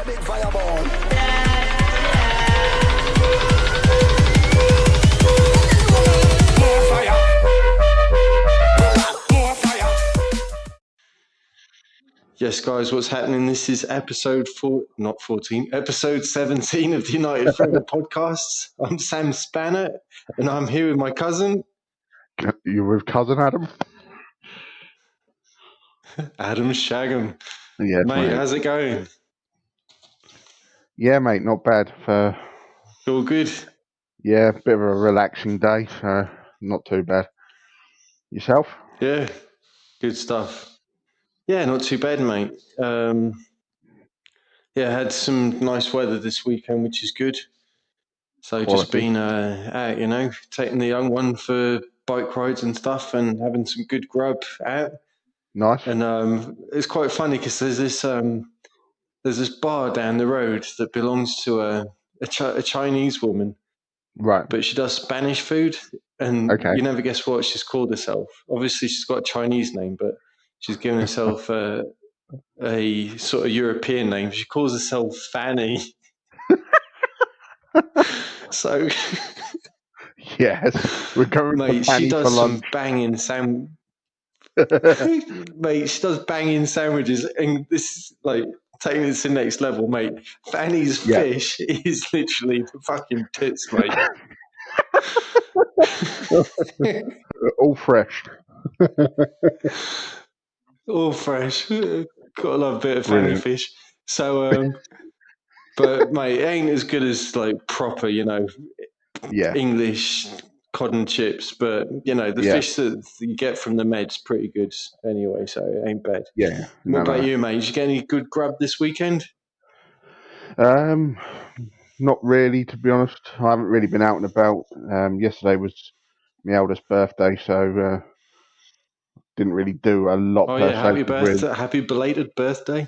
big fireball. More fire. More fire. Yes, guys, what's happening? This is episode 17 of the United Football Podcasts. I'm Sam Spanner, and I'm here with my cousin, You with cousin Adam? Adam Shagham. Yes, Mate, mate. how's it going? Yeah, mate, not bad. All good? Yeah, bit of a relaxing day, so not too bad. Yourself? Yeah, good stuff. Yeah, not too bad, mate. Had some nice weather this weekend, which is good. So just Quality. been out, taking the young one for bike rides and stuff and having some good grub out. Nice. And it's quite funny because there's this bar down the road that belongs to a Chinese woman, Right. but she does Spanish food, and Okay. you never guess what she's called herself. Obviously, she's got a Chinese name, but she's given herself a sort of European name. She calls herself Fanny. So, Yes, we're going mate, to she Fanny for does some lunch. banging mate, she does banging sandwiches, and this is like taking it to the next level, mate. Fanny's Yeah. fish is literally fucking tits, mate. All fresh. All fresh. Gotta love a bit of Fanny Brilliant. fish. So, but mate, it ain't as good as like proper, Yeah. English cod and chips. But the Yeah. fish that you get from the Med's pretty good anyway, so it ain't bad. Yeah. What about you, mate? Did you get any good grub this weekend? Not really, to be honest. I haven't really been out and about. Yesterday was my eldest birthday, so didn't really do a lot. Oh per yeah, happy se, birthday! Happy belated birthday!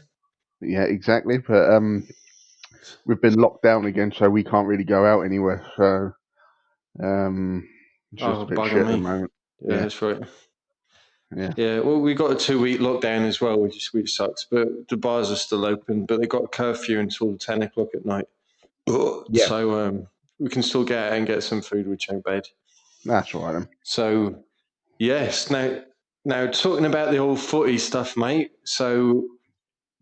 Yeah, exactly. But we've been locked down again, so we can't really go out anywhere. So it's just a bit bugger shit at me. the moment. Yeah, that's right. Yeah. Well, we got a 2-week lockdown as well, which sucks. But the bars are still open, but they got a curfew until 10 o'clock at night. Yeah. So we can still get out and get some food, which ain't bad. That's all right then. So yes, now talking about the old footy stuff, mate. So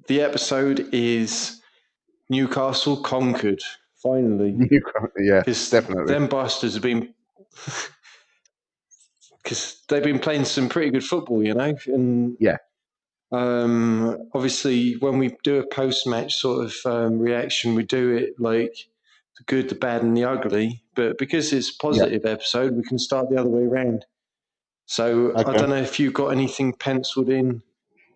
the episode is Newcastle conquered finally. Yeah, Because definitely. them bastards have been, because they've been playing some pretty good football, and Yeah. Obviously when we do a post-match sort of reaction, we do it like the good, the bad, and the ugly. But because it's a positive episode, we can start the other way around. So Okay. I don't know if you've got anything penciled in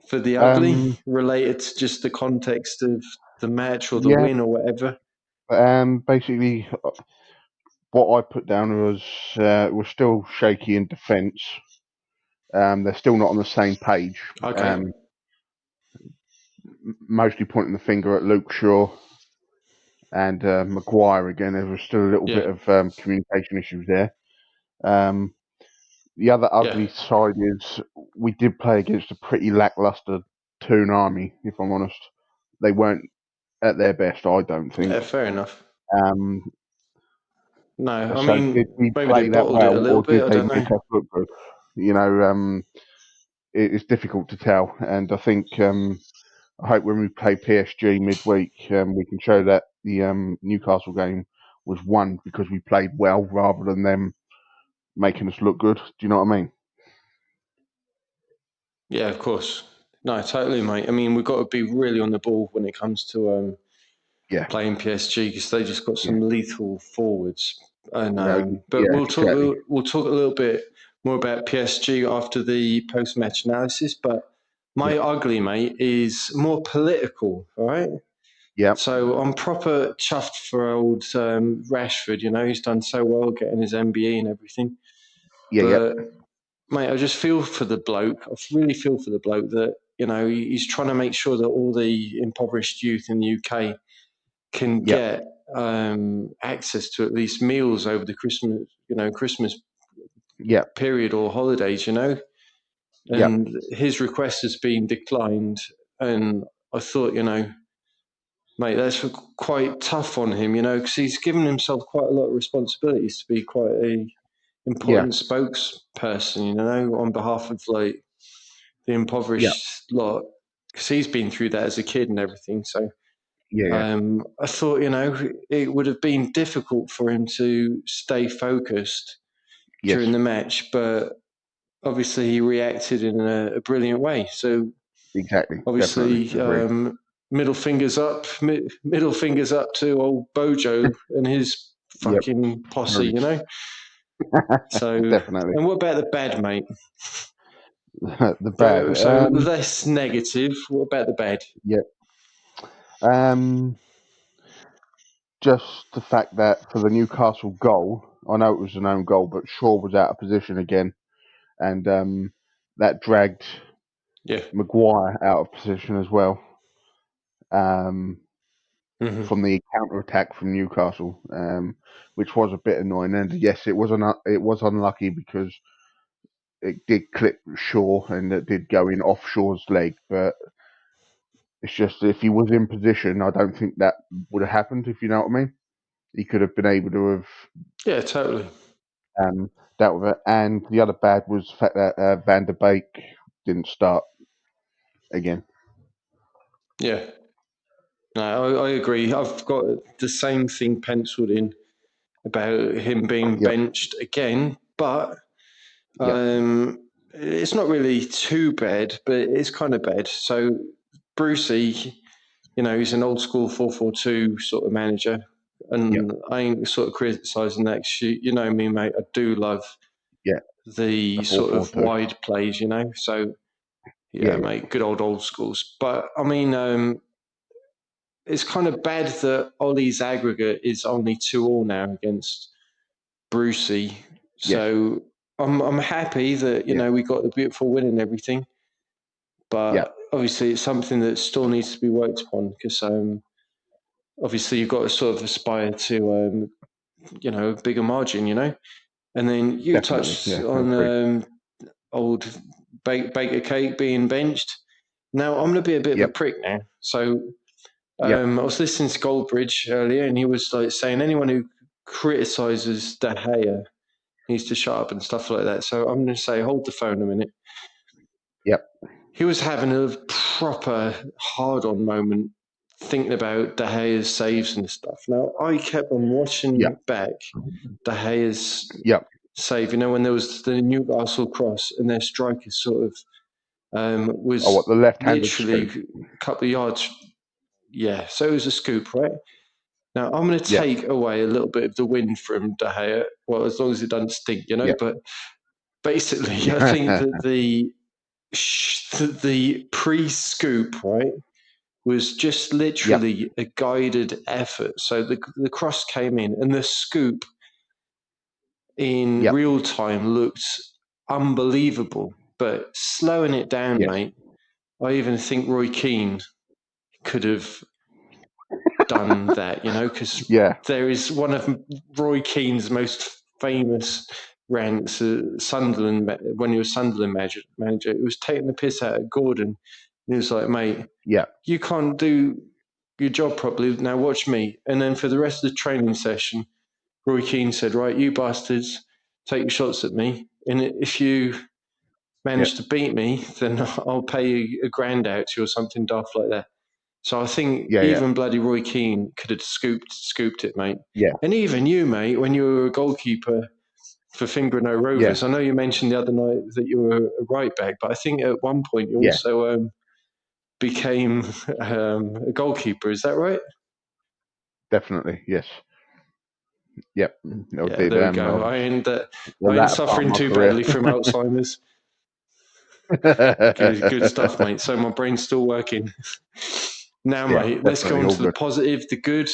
for the ugly related to just the context of the match or the win or whatever. Basically, what I put down was we're still shaky in defence. They're still not on the same page. Okay. Mostly pointing the finger at Luke Shaw and Maguire again. There was still a little bit of communication issues there. The other ugly side is we did play against a pretty lackluster Toon Army, if I'm honest. They weren't at their best, I don't think. Yeah, fair enough. No, I So mean, did we maybe play they that bottled it a well, little or bit. did I they don't make know. us look good? It's difficult to tell, and I think I hope when we play PSG midweek, we can show that the Newcastle game was won because we played well rather than them making us look good. Do you know what I mean? Yeah, of course. No, totally, mate. I mean, we've got to be really on the ball when it comes to playing PSG because they just got some lethal forwards. And but we'll talk. Exactly. We'll talk a little bit more about PSG after the post-match analysis. But my ugly, mate, is more political. All right. Yeah. So I'm proper chuffed for old Rashford. He's done so well getting his MBE and everything. But mate, I just feel for the bloke. I really feel for the bloke that he's trying to make sure that all the impoverished youth in the UK can get access to at least meals over the Christmas period or holidays. And his request has been declined. And I thought, mate, that's quite tough on him, because he's given himself quite a lot of responsibilities to be quite a Yeah, important spokesperson, on behalf of like the yeah, impoverished lot, because he's been through that as a kid and everything. So yeah. I thought, it would have been difficult for him to stay focused Yes, during the match, but obviously he reacted in a brilliant way. So exactly. Definitely obviously, agree. middle fingers up, middle fingers up to old Bojo and his Yep, fucking posse, very So, definitely. and what about the bad, mate? The bad. So less negative. What about the bad? Yeah. Um, just the fact that for the Newcastle goal, I know it was an own goal, but Shaw was out of position again, and that dragged Yeah. Maguire out of position as well. Hmm. From the counter attack from Newcastle, which was a bit annoying. And yes, it was unlucky because it did clip Shaw and it did go in off Shaw's leg. But it's just if he was in position, I don't think that would have happened. If you know what I mean, he could have been able to have Yeah, totally. dealt with it. And the other bad was the fact that Van der Beek didn't start again. Yeah. No, I agree. I've got the same thing penciled in about him being Yep, benched again, but yep, it's not really too bad, but it's kind of bad. So Brucey, he's an old school 4-4-2 sort of manager, yep, and I ain't sort of criticising that. 'Cause you know me, mate. I do love yeah. the The four sort four of two. wide plays, So Yeah, yeah, yeah, mate, good old schools. But I mean, it's kind of bad that Ollie's aggregate is only 2-2 now against Brucey. yes, So I'm happy that yeah, we got the beautiful win and everything, yeah, but obviously it's something that still needs to be worked upon because obviously you've got to sort of aspire to a bigger margin, And then you definitely. touched Yeah, on agreed. old Baker Cake being benched. Now I'm going to be a bit of a Yep, prick now. So yep, I was listening to Goldbridge earlier, and he was like saying anyone who criticizes De Gea needs to shut up and stuff like that. So I'm going to say, hold the phone a minute. yep, He was having a proper hard-on moment thinking about De Gea's saves and stuff. Now I kept on yep, watching back De Gea's yep. save. When there was the Newcastle cross and their striker sort of Oh, what, was the left-handed literally scoop? a couple of yards. Yeah, so it was a scoop, right? Now I'm going to Yep, take away a little bit of the win from De Gea. Well, as long as it doesn't stink, yep, But basically, I think that the pre-scoop, right, was just yep, literally a guided effort. So the cross came in, and the scoop in yep, real time looked unbelievable. But slowing it down, yes, mate, I even think Roy Keane could have done that, because yeah, there is one of Roy Keane's most famous rants at Sunderland when he was Sunderland manager. It was taking the piss out of Gordon. He was like, mate, yep, you can't do your job properly. Now watch me. And then for the rest of the training session, Roy Keane said, right, you bastards, take your shots at me. And if you yep, manage to beat me, then I'll pay you a grand out to you or something daft like that. So I think yeah, yeah, even bloody Roy Keane could have scooped it, mate. yeah, And even you, mate, when you were a goalkeeper for Finborough yeah, Rovers, I know you mentioned the other night that you were a right back, but I think at one point you yeah, also became a goalkeeper. Is that right? definitely, yes, yep. I Yeah, did. there we I go. was the I ain't latter part of suffering my too career. badly from Alzheimer's. Good stuff, mate. So my brain's still working. Now, Yeah, mate, let's go definitely on all to the good. positive, the good.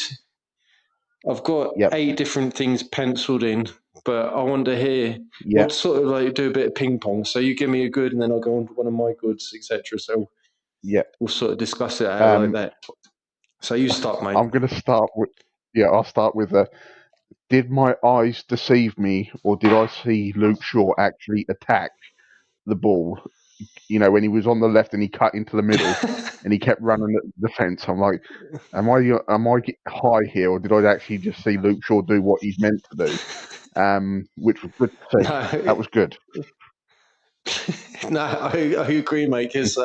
I've got Yep, 8 different things penciled in, but I want to hear yep, what sort of like do a bit of ping pong. So you give me a good, and then I'll go on to one of my goods, etc. So yep. we'll sort of discuss it out like Um, that. So you start, mate. I'm going to start with. Yeah, I'll start with. Did my eyes deceive me, or did I see Luke Shaw actually attack the ball? when he was on the left and he cut into the middle and he kept running at the fence. I'm like, am I high here, or did I actually just see Luke Shaw do what he's meant to do? Which was good to see. No, That was good. no, I agree, mate. Because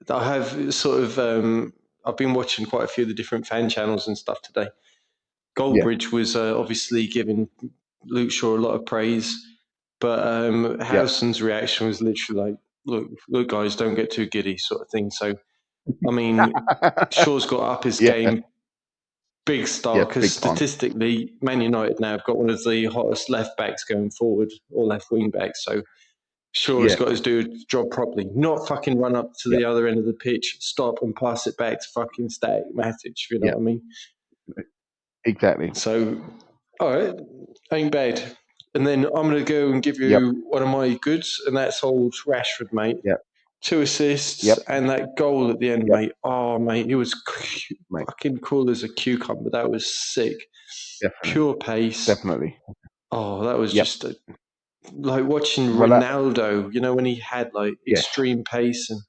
I have sort of I've been watching quite a few of the different fan channels and stuff today. Goldbridge was obviously giving Luke Shaw a lot of praise, but Howson's reaction was literally like, "Look, guys, don't get too giddy," sort of thing. So, I mean, Shaw's got up his Yeah. game, big star, Yeah, because big time. statistically, Man United now have got one of the hottest left backs going forward, or left wing backs. So, Shaw has Yeah. got to do his job properly, not fucking run up to Yeah. the other end of the pitch, stop and pass it back to fucking Static Matic, if you know Yeah. what I mean. Exactly. So, all right, ain't bad. And then I'm going to go and give Yep. you one of my goods, and that's old Rashford, mate. Yep. 2 assists Yep. and that goal at the end, Yep. mate. Oh, mate, it was Mate. fucking cool as a cucumber. That was sick. Definitely. Pure pace. Definitely. Oh, that was Yep. just like watching Well, Ronaldo, when he had like yes. extreme pace and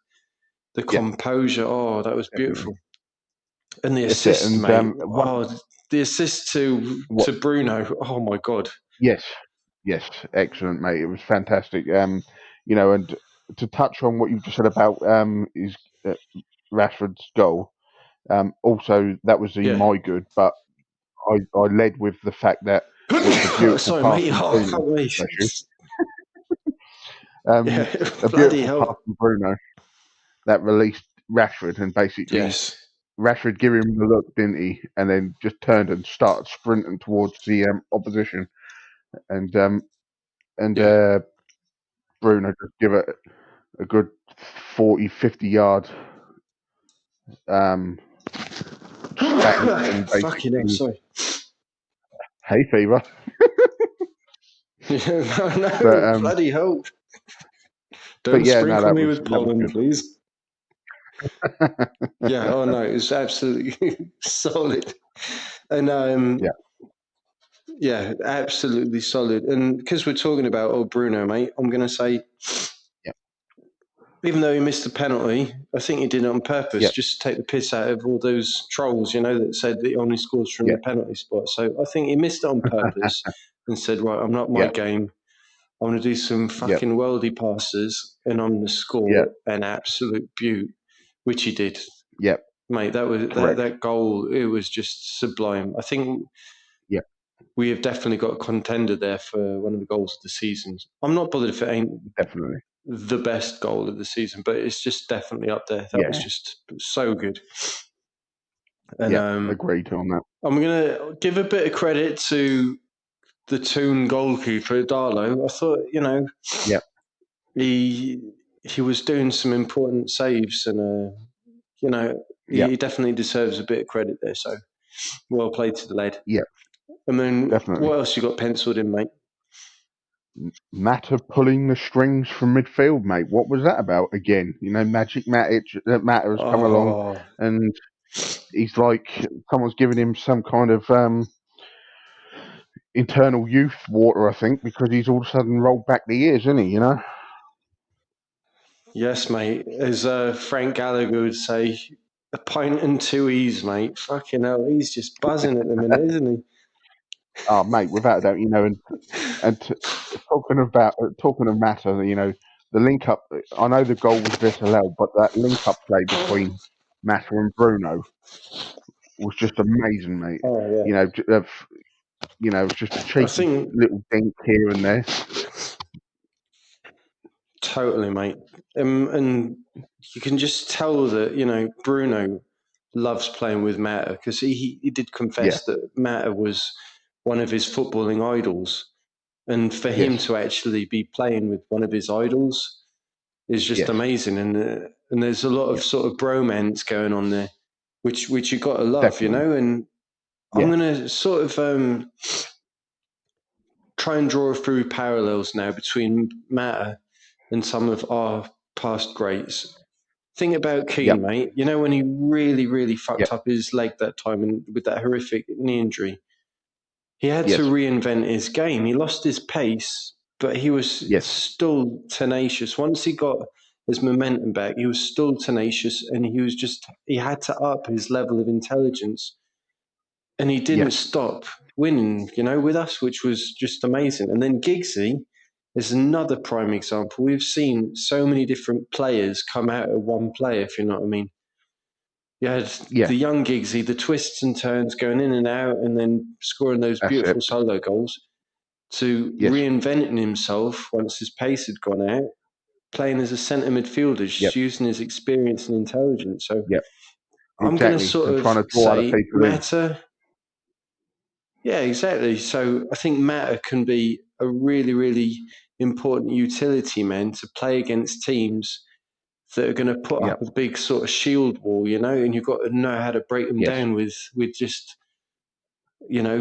the Yep. composure. Oh, that was beautiful. Definitely. And the That's it. assist, And mate. The assist to what? Bruno. Oh my god. Yes. Yes. Excellent, mate. It was fantastic. And to touch on what you just said about is Rashford's goal. Also, that was Yeah. my good, but I led with the fact that it was a beautiful Sorry, pass mate. from Oh, I Bruno. can't wait. Bless you. Yeah, A bloody beautiful pass hell. from Bruno that released Rashford, and basically Yes. Rashford gave him the look, didn't he? And then just turned and started sprinting towards the opposition, and Yeah. Bruno just give it a good 40, 50 yard spank, and Fucking hell, basically sorry. hay fever. No, But bloody hell. but Don't yeah, no, sprinkle that me was with pollen, good. please. Yeah, oh no, it's absolutely solid. And Yeah, yeah, absolutely solid. And because we're talking about old Bruno, mate, I'm going to say, yeah, even though he missed the penalty, I think he did it on purpose, yeah, just to take the piss out of all those trolls, that said that he only scores from yeah, the penalty spot. So I think he missed it on purpose and said, right, I'm not my yeah, game. I'm going to do some yeah, fucking worldy passes and I'm going to yeah, score an absolute beaut, which he did. yeah. Mate, that was Correct. that goal. It was just sublime. I think Yeah, we have definitely got a contender there for one of the goals of the season. I'm not bothered if it ain't definitely. the best goal of the season, but it's just definitely up there. That was Yeah, just so good. And yeah. Agreed on that. I'm gonna give a bit of credit to the Toon goalkeeper Darlow. I thought, Yeah, he was doing some important saves, and yeah, he definitely deserves a bit of credit there. So well played to the lad. yeah. And then Definitely. what else you got penciled in, mate? Matter pulling the strings from midfield, mate. What was that about again? Magic Matter has come along, Oh, and he's like someone's giving him some kind of internal youth water, I think, because he's all of a sudden rolled back the years, isn't he? yes, mate. As Frank Gallagher would say, a pint and 2 E's, mate. Fucking hell, he's just buzzing at the minute, isn't he? Oh, mate, without a doubt, and talking of Matter, the link up. I know the goal was disallowed, but that link up play between Matter and Bruno was just amazing, mate. Oh, yeah. It was just a I cheeky think little dink here and there. totally, mate. And you can just tell that, Bruno loves playing with Mata because he did Yeah, confess that Mata was one of his footballing idols. And for him yes, to actually be playing with one of his idols is just yes, amazing. And there's a lot yeah, of sort of bromance going on there, which you got to love, definitely, And I'm yeah, going to sort of try and draw through parallels now between Mata and some of our past greats. Think about yep, Keane, mate. When he really, really yep, fucked up his leg that time and with that horrific knee injury, he had to yes, reinvent his game. He lost his pace, but he was Yes. still tenacious. Once he got his momentum back, he was still tenacious, and he had to up his level of intelligence, and he didn't Yes. stop winning, with us, which was just amazing. And then Giggsy is another prime example. We've seen so many different players come out of one player, if you know what I mean. You had Yeah. the young Giggsy, the twists and turns, going in and out, and then scoring those That's beautiful it. solo goals, to Yes. reinventing himself once his pace had gone out, playing as a centre midfielder, Yep. just using his experience and intelligence. So Yep. I'm going to Exactly. sort And of trying to draw other say people in. Mata. Yeah, exactly. So I think Mata can be a really, really important utility man to play against teams that are going to put Yep. up a big sort of shield wall, and you've got to know how to break them Yes. down with just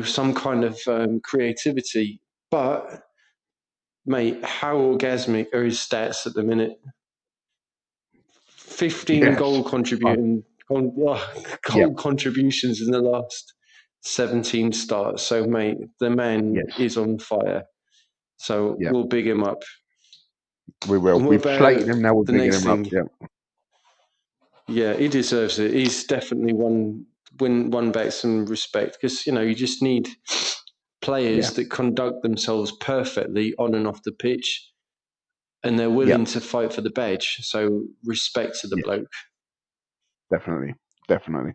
some kind of creativity. But mate, how orgasmic are his stats at the minute? 15 Yes. goal contributing Yep. goal contributions in the last 17 starts. So mate, the man Yes. is on fire. So Yep. we'll big him up. We will. And what We've slated about him. Now we're the bigging next him up. thing? Yep. Yeah, he deserves it. He's definitely won back some respect, because you just need Yeah. players that conduct themselves perfectly on and off the pitch, and they're Yep. willing to fight for the badge. So respect to the Yeah. bloke. Definitely. Definitely.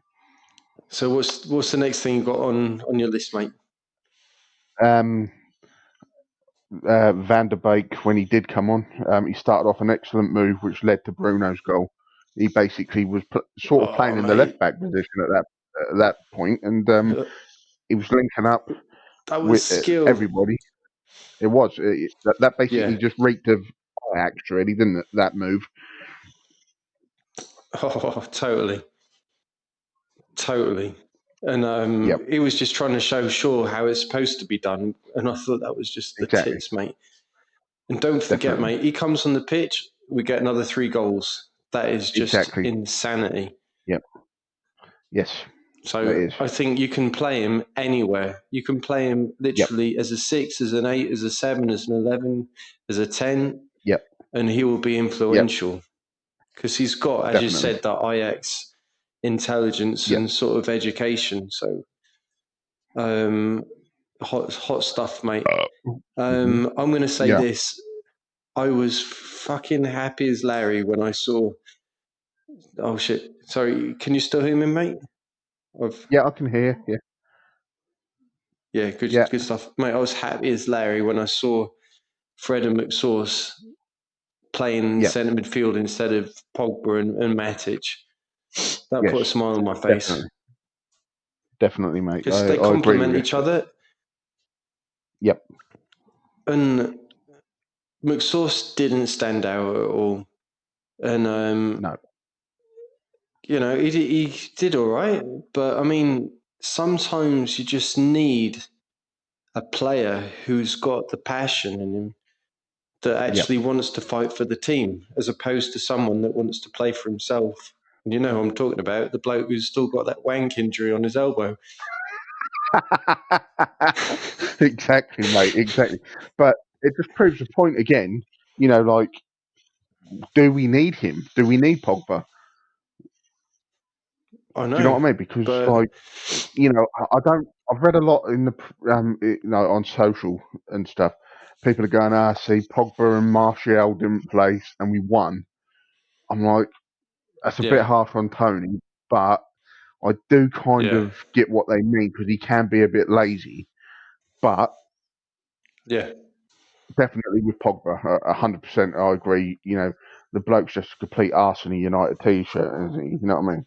So what's the next thing you got on your list, mate? Van der Beek, when he did come on, he started off an excellent move, which led to Bruno's goal. He basically was sort of Oh, playing in the mate, left back position at that point, and he was linking up that was with skill. everybody. It was that basically Yeah. just reeked of Ajax, really, didn't it? That move. Oh, totally. Totally. And Yep. he was just trying to show Shaw how it's supposed to be done. And I thought that was just the Exactly. tits, mate. And don't forget, Definitely. mate, he comes on the pitch, we get another 3 goals. That is just Exactly. insanity. Yep. Yes. That So is. I think you can play him anywhere. You can play him Yep. literally as a 6, as an 8, as a 7, as an 11, as a 10, Yep. and he will be Yep. influential. Because he's got, as you Definitely. said, that Ajax intelligence Yep. and sort of education. So hot stuff, mate. I'm going to say Yeah. this. I was fucking happy as Larry when I saw. Oh shit! Sorry, can you still hear me, mate? Yeah, I can hear. Yeah. Yeah, Yeah. good stuff, mate. I was happy as Larry when I saw Fred and McSauce playing Yeah. centre midfield instead of Pogba and Matic. That Yes. put a smile on my face, Definitely. Definitely, mate. because they I agree with complement you. each other. Yep. And McSauce didn't stand out at all, and No. he did all right. But I mean, sometimes you just need a player who's got the passion in him, that Yep. actually wants to fight for the team, as opposed to someone that wants to play for himself. And you know who I'm talking about, the bloke who's still got that wank injury on his elbow. Exactly, mate. Exactly. But it just proves the point again. Like, do we need him? Do we need Pogba? I Do you know know, what I mean? Because, but like, I don't. I've read a lot in the on social and stuff. People are going, see, Pogba and Martial didn't play and we won. I'm like, that's a bit yeah, harsh on Tony, but I do kind yeah, of get what they mean, because he can be a bit lazy. But yeah, definitely with Pogba, 100%. I agree. The bloke's just a complete arse in a United t-shirt, isn't he? You know what I mean?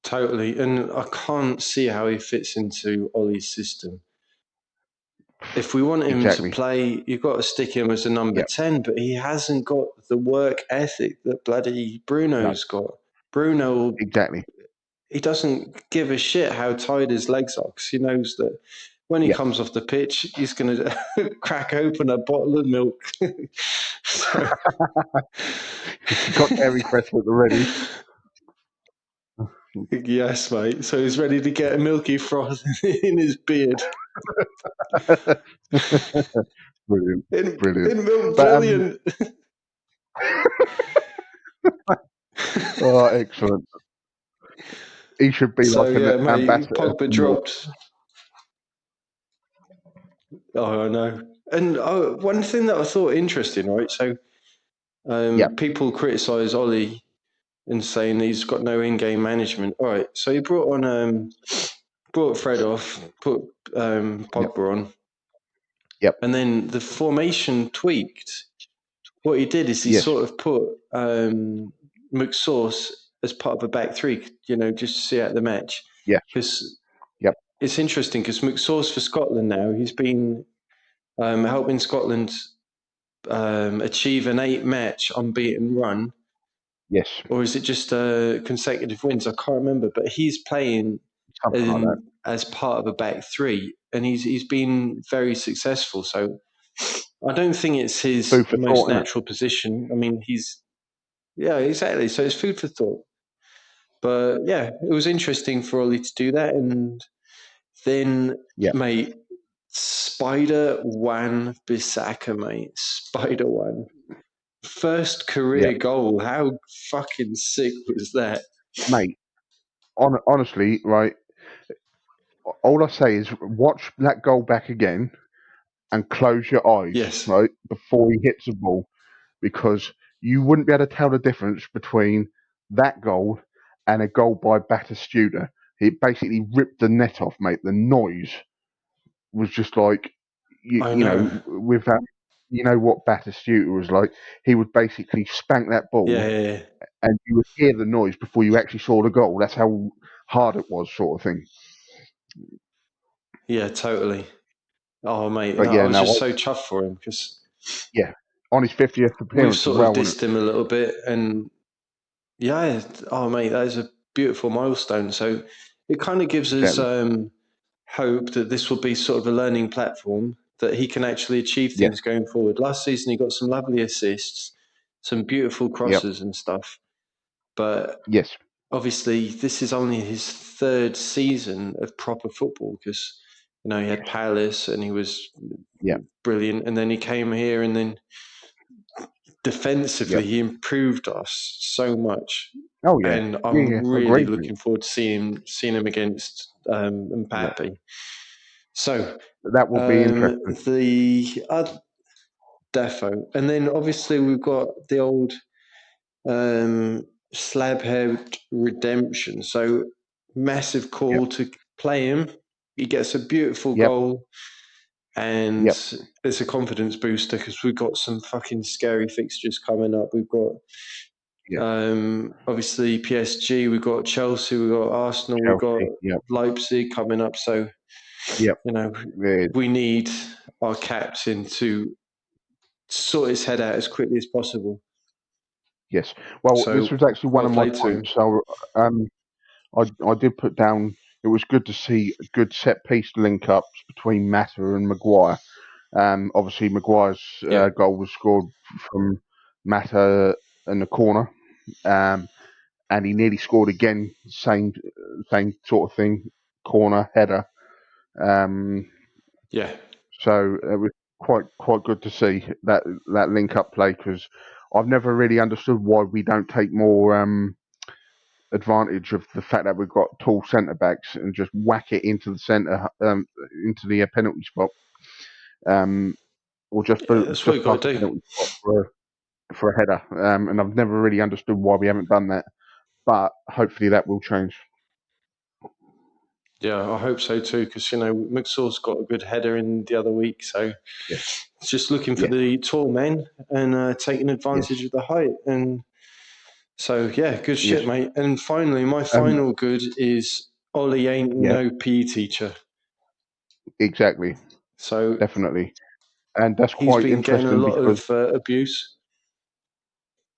totally. And I can't see how he fits into Ollie's system. If we want him to Exactly. play, you've got to stick him as a number Yep. 10, but he hasn't got the work ethic that bloody No. Bruno's got. Bruno, Exactly. he doesn't give a shit how tired his legs are, because he knows that when he Yep. comes off the pitch, he's going to crack open a bottle of milk. So, He's got Dairy Crest at the ready. yes, mate. So he's ready to get a milky froth in his beard. Brilliant, brilliant. In milk, But brilliant. oh, excellent. He should be So like an yeah, mate, ambassador Pogba for milk. dropped. Oh, I know. And one thing that I thought interesting, right? So Yeah, people criticise Ollie and saying he's got no in-game management. All right, so he brought Fred off, put yep, Pogba on, yep, and then the formation tweaked. What he did is he yes, sort of put McSauce as part of a back three, just to see out the match. yes, Because yep, it's interesting because McSauce for Scotland now, he's been helping Scotland achieve an 8-match unbeaten run, yes, or is it just consecutive wins? I can't remember, but he's playing something like that. as part of a back three, and he's been very successful. So I don't think it's his Food for most thought, isn't it? natural position. I mean, yeah, exactly. So it's food for thought. But yeah, it was interesting for Ollie to do that, and then Yeah, mate, Spider Wan Bissaka, mate, Spider Wan. First yeah, career goal. How fucking sick was that? mate. Honestly, right. All I say is watch that goal back again and close your eyes, Yes, right, before he hits the ball, because you wouldn't be able to tell the difference between that goal and a goal by Batistuta. He basically ripped the net off, mate. The noise was just like, I you know. know, with that, you know what Batistuta was like. He would basically spank that ball, Yeah, yeah, yeah. and you would hear the noise before you actually saw the goal. That's how hard it was, sort of thing. Yeah, totally. Oh, mate, But no, I yeah, was no, just so chuffed for him because yeah, on his 50th we've appearance as sort of well, wasn't dissed him a little bit, and yeah, oh, mate, that is a beautiful milestone. So it kind of it? gives us Exactly. hope that this will be sort of a learning platform that he can actually achieve Yeah. things going forward. Last season, he got some lovely assists, some beautiful Yep. crosses and stuff, but Yes. obviously this is only his third season of proper football because he had Yes. Palace and he was Yeah. brilliant, and then he came here and then defensively Yep. he improved us so much, Oh yeah. and Yeah. I'm Yeah. really Agreed. Mate. looking forward to seeing him against Yeah. Mbappe. So That will be interesting. the defo, and then obviously we've got the old slabhead redemption. So massive Yep. call to play him. He gets a beautiful Yep. goal, and Yep. it's a confidence booster because we've got some fucking scary fixtures coming up. We've got Yep. obviously PSG, we've got Chelsea, we've got Arsenal, we've got Chelsea. Yep. Leipzig coming up. So Yep. you know Yeah. we need our captain to sort his head out as quickly as possible. Yes. Well, this So was actually one well of my played to him. points. So, I did put down. It was good to see good set piece link ups between Mata and Maguire. Obviously, Maguire's Yeah, goal was scored from Mata in the corner. And he nearly scored again. Same sort of thing, corner header. Um, yeah. so it was quite good to see that link up play, because I've never really understood why we don't take more advantage of the fact that we've got tall centre backs and just whack it into the centre, into the penalty spot, um, or Yeah, that's what just you got past the to do. penalty spot for a header. And I've never really understood why we haven't done that. But hopefully that will change. Yeah, I hope so too, because McSauce got a good header in the other week, so Yes, it's just looking for yes, the tall men and taking yes, advantage of the height. And so, yeah, good yes. shit, mate. And finally, my Um, final good is Ollie ain't yeah, no PE teacher. exactly, So definitely, and that's he's quite been getting a interesting lot because of abuse.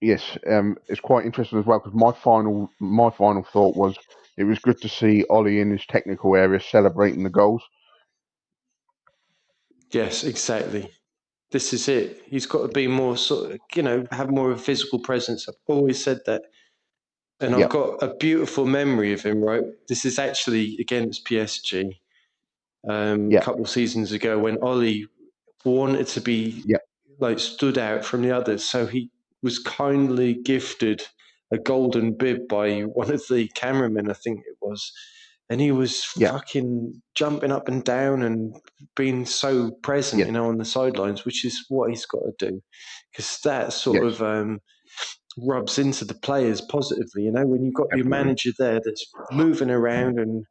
yes, it's quite interesting as well, because my final thought was it was good to see Ollie in his technical area celebrating the goals. Yes, exactly. This is it. He's got to be more sort of, have more of a physical presence. I've always said that. And I've Yep, got a beautiful memory of him, right? This is actually against PSG. a couple of seasons ago when Ollie wanted to be like stood out from the others. So he was kindly gifted a golden bib by one of the cameramen, I think it was. And he was fucking jumping up and down and being so present, on the sidelines, which is what he's got to do. Because that sort of rubs into the players positively, when you've got your manager there that's moving around and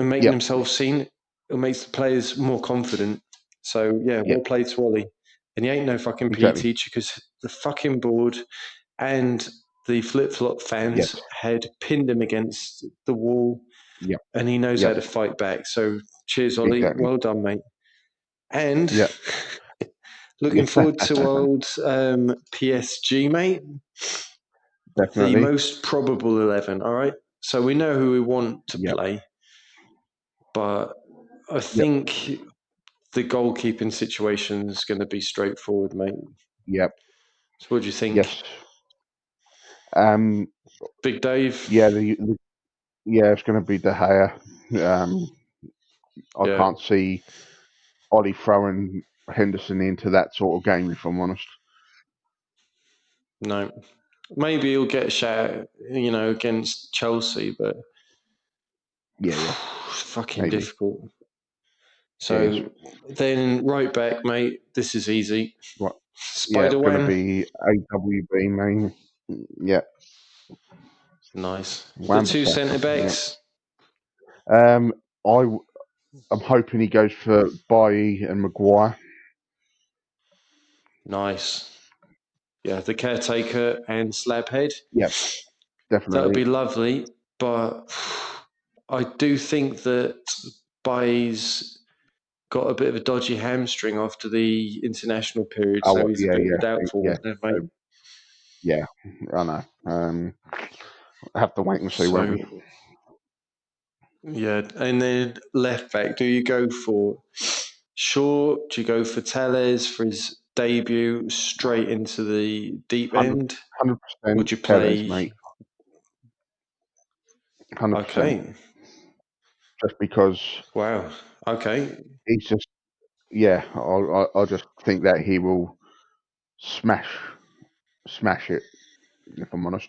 making himself seen, it makes the players more confident. So, well played to Wally. And he ain't no fucking PE teacher because the fucking board and the flip-flop fans had pinned him against the wall, and he knows how to fight back. So, cheers, Ollie. Well done, mate. And looking forward to old PSG, mate. Definitely. The most probable 11, all right? So we know who we want to play, but I think the goalkeeping situation is going to be straightforward, mate. Yep. So what do you think? Yes. Big Dave? Yeah, it's going to be De Gea. I can't see Ollie throwing Henderson into that sort of game, if I'm honest. No. Maybe he'll get a shout, against Chelsea, but fucking Maybe. difficult. So then right back, mate, this is easy. Right. Spider it's going to be AWB, main. Yeah. Nice. 100%. The two centre backs? I'm hoping he goes for Bailly and Maguire. Nice. Yeah, the caretaker and Slabhead. Yeah, definitely. That would be lovely, but I do think that Bailly's got a bit of a dodgy hamstring after the international period, so he's a bit of a doubtful one there, mate. Yeah, I know. I have to wait and see, won't we? Yeah, and then left back, do you go for Shaw? Do you go for Telles for his debut straight into the deep end? 100%. Would you play? Telles, mate. 100%. Okay. Just because. Wow. Okay. He's just. Yeah, I just think that he will smash it, if I'm honest.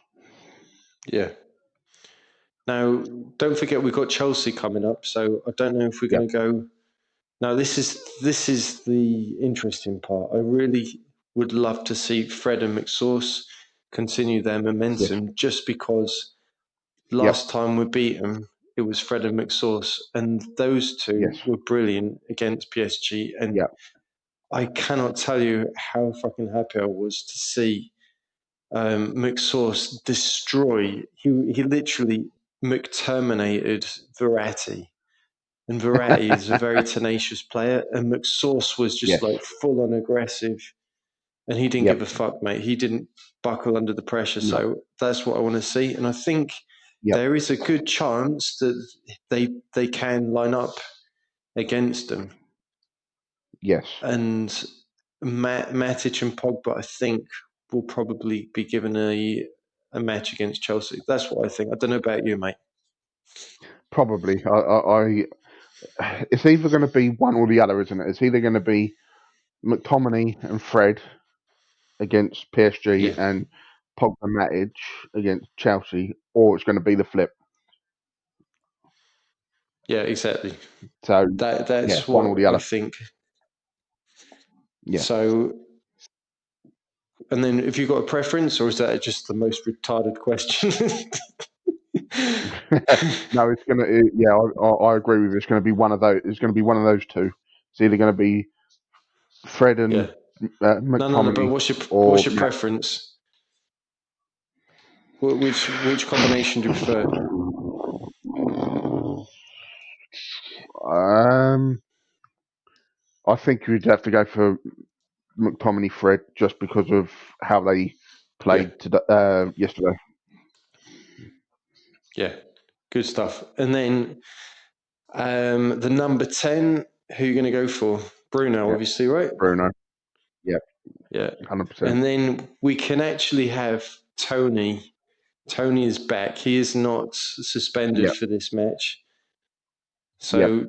Yeah. Now, don't forget we've got Chelsea coming up, so I don't know if we're going to go. Now, this is the interesting part. I really would love to see Fred and McSauce continue their momentum, just because last time we beat them, it was Fred and McSauce, and those two were brilliant against PSG. And I cannot tell you how fucking happy I was to see McSauce destroy. He literally McTerminated Verratti. And Verratti is a very tenacious player, and McSauce was just like full on aggressive, and he didn't give a fuck, mate. He didn't buckle under the pressure. So that's what I want to see, and I think there is a good chance that they can line up against them. Yes. And Matic and Pogba, I think, will probably be given a match against Chelsea. That's what I think. I don't know about you, mate. Probably. It's either going to be one or the other, isn't it? It's either going to be McTominay and Fred against PSG and Pogba Matic against Chelsea, or it's going to be the flip. Yeah, exactly. So that's one or what the other. I think. Yeah. So, and then have you got a preference, or is that just the most retarded question? No, it's going to. Yeah, I agree with you. It's going to be one of those. It's going to be one of those two. It's either going to be Fred and McTominay. No. But what's your preference? Which combination do you prefer? I think you'd have to go for McTominay Fred just because of how they played yesterday. Yeah, good stuff. And then the number 10, who are you going to go for? Bruno, obviously, right? Bruno. Yeah. 100%. And then we can actually have Tony. Tony is back. He is not suspended for this match. So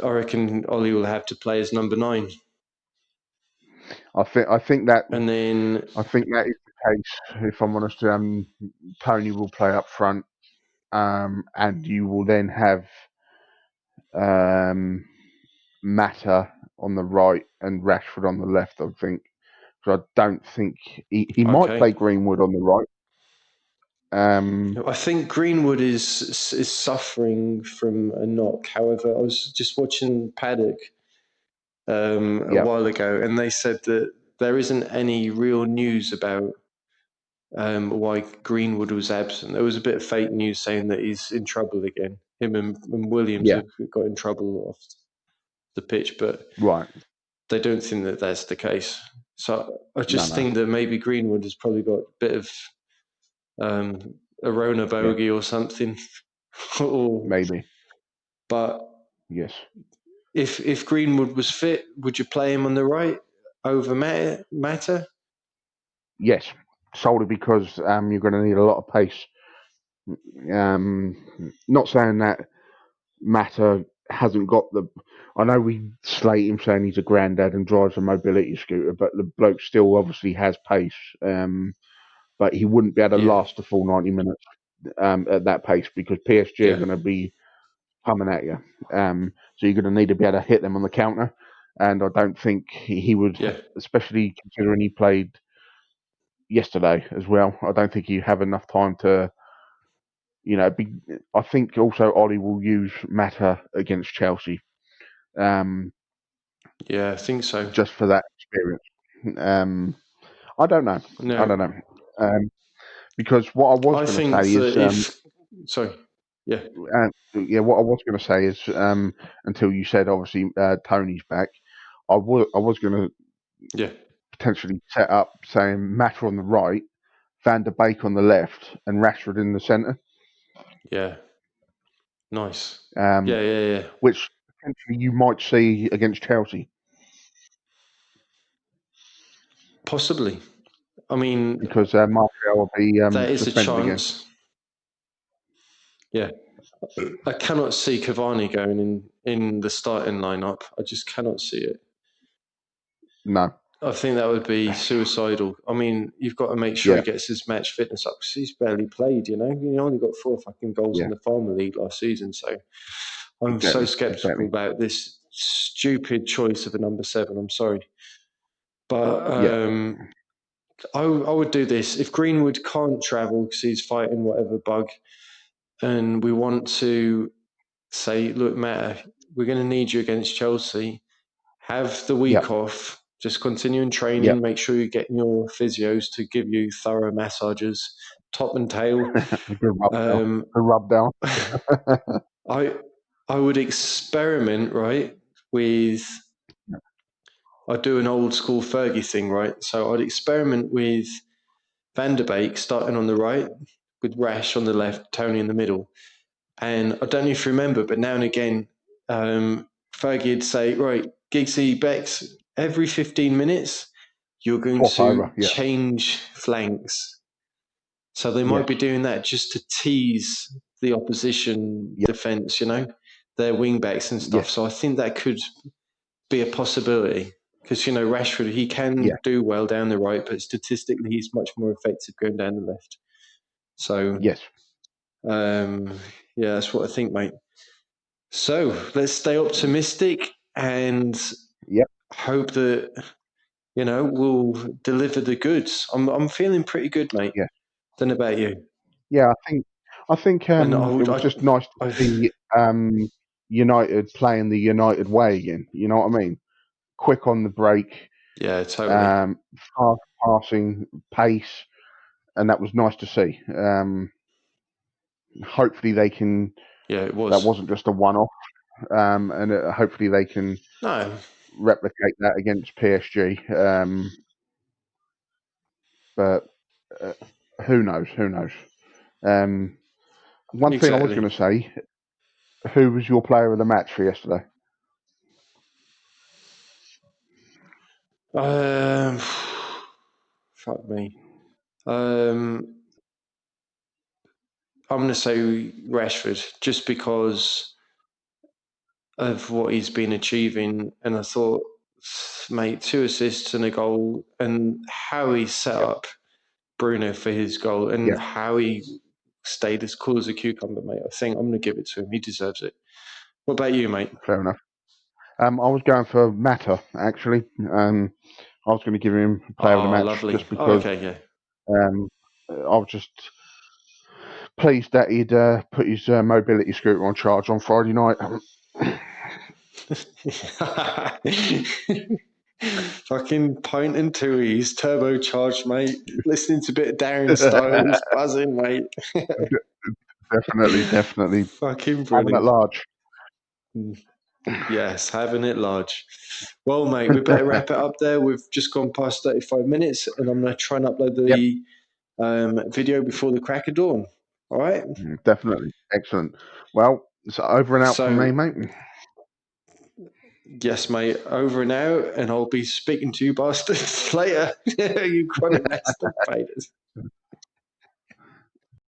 I reckon Ollie will have to play as number 9. I think that And then, is the case. If I'm honest, Tony will play up front, and you will then have Mata on the right and Rashford on the left. I think. So I don't think he might play okay. Greenwood on the right. I think Greenwood is suffering from a knock. However, I was just watching Paddock a Yeah, while ago, and they said that there isn't any real news about why Greenwood was absent. There was a bit of fake news saying that he's in trouble again. Him and Williams yeah, have got in trouble off the pitch, but right. they don't think that that's the case. So I No, just no, think that maybe Greenwood has probably got a bit of a Rona yeah, bogey or something. or, maybe, but yes, if Greenwood was fit, would you play him on the right over Mata? yes. Solely because you're going to need a lot of pace. Not saying that Mata hasn't got the. I know we slate him saying he's a granddad and drives a mobility scooter, but the bloke still obviously has pace. But he wouldn't be able to Yeah, last the full 90 minutes at that pace because PSG are yeah, going to be coming at you. So you're going to need to be able to hit them on the counter. And I don't think he would, yeah, especially considering he played yesterday as well. I don't think he'd have enough time to, I think also Ollie will use Mata against Chelsea um, yeah. I think so. just for that experience. Um, I don't know. I don't No, know. Because what I was I going to think say is that if sorry, yeah, yeah, what I was going to say is, until you said obviously Tony's back, I was going to yeah, potentially set up saying Mata on the right, Van der Beek on the left, and Rashford in the centre, yeah. Nice. um, Yeah, yeah, yeah. which potentially you might see against Chelsea Possibly. I mean, because Martial will be that is a suspended again. chance. Yeah, I cannot see Cavani going in the starting lineup. I just cannot see it. No, I think that would be suicidal. I mean, you've got to make sure he yeah, gets his match fitness up because he's barely played. He only got 4 fucking goals in yeah, the Farmer League last season. So I'm so exactly, sceptical exactly. about this stupid choice of a number 7. I'm sorry, but Yeah, I would do this if Greenwood can't travel because he's fighting whatever bug, and we want to say, look, Matt, we're going to need you against Chelsea. Have the yeah, week off. Just continue in yeah. training. Make sure you're getting your physios to give you thorough massages, top and tail. A good rub down. Um, A rub down. I I would experiment right with. I'd do an old school Fergie thing, right? So I'd experiment with Van der Beek starting on the right, with Rash on the left, Tony in the middle. And I don't know if you remember, but now and again, Fergie would say, right, Giggsy, Bex, every 15 minutes, you're going Swap to over. Yeah, change flanks. So they might yes, be doing that just to tease the opposition yeah, defence, their wing backs and stuff. yes, So I think that could be a possibility. Because, Rashford, he yeah, can do well down the right, but statistically, he's much more effective going down the left. So, yes, um, yeah, that's what I think, mate. So let's stay optimistic and yeah, hope that we'll deliver the goods. I'm feeling pretty good, mate. yeah. Don't know about you. Yeah, I think And I it would, was just nice to I see United playing the United way again. You know what I mean? Quick on the break, yeah, totally. fast passing, pace, and that was nice to see. Hopefully they can. Yeah, it That was. wasn't just a one-off, and hopefully they can No, replicate that against PSG. But uh, who knows? Who knows? Um, one thing I was exactly. going to say: who was your player of the match for yesterday? Um, fuck me. Um, I'm going to say Rashford just because of what he's been achieving, and I thought, mate, 2 assists and a goal, and how he set up Bruno for his goal, and how he stayed as cool as a cucumber, mate. I think I'm going to give it to him. He deserves it. What about you, mate? Fair enough. I was going for Mata, actually. I was going to give him player of the match Lovely. just because Okay, I was just pleased that he'd put his mobility scooter on charge on Friday night. Fucking pointing to he's turbocharged, mate. Listening to a bit of Darren Styles, buzzing, mate. Definitely. Fucking Having it brilliant. large. Yes, having it large. Well, mate, we better wrap it up there. We've just gone past 35 minutes, and I'm going to try and upload the video before the crack of dawn. All right? Definitely. Excellent. Well, it's over and out from me, mate. Yes, mate, over and out, and I'll be speaking to you bastards later. You chronic masturbators.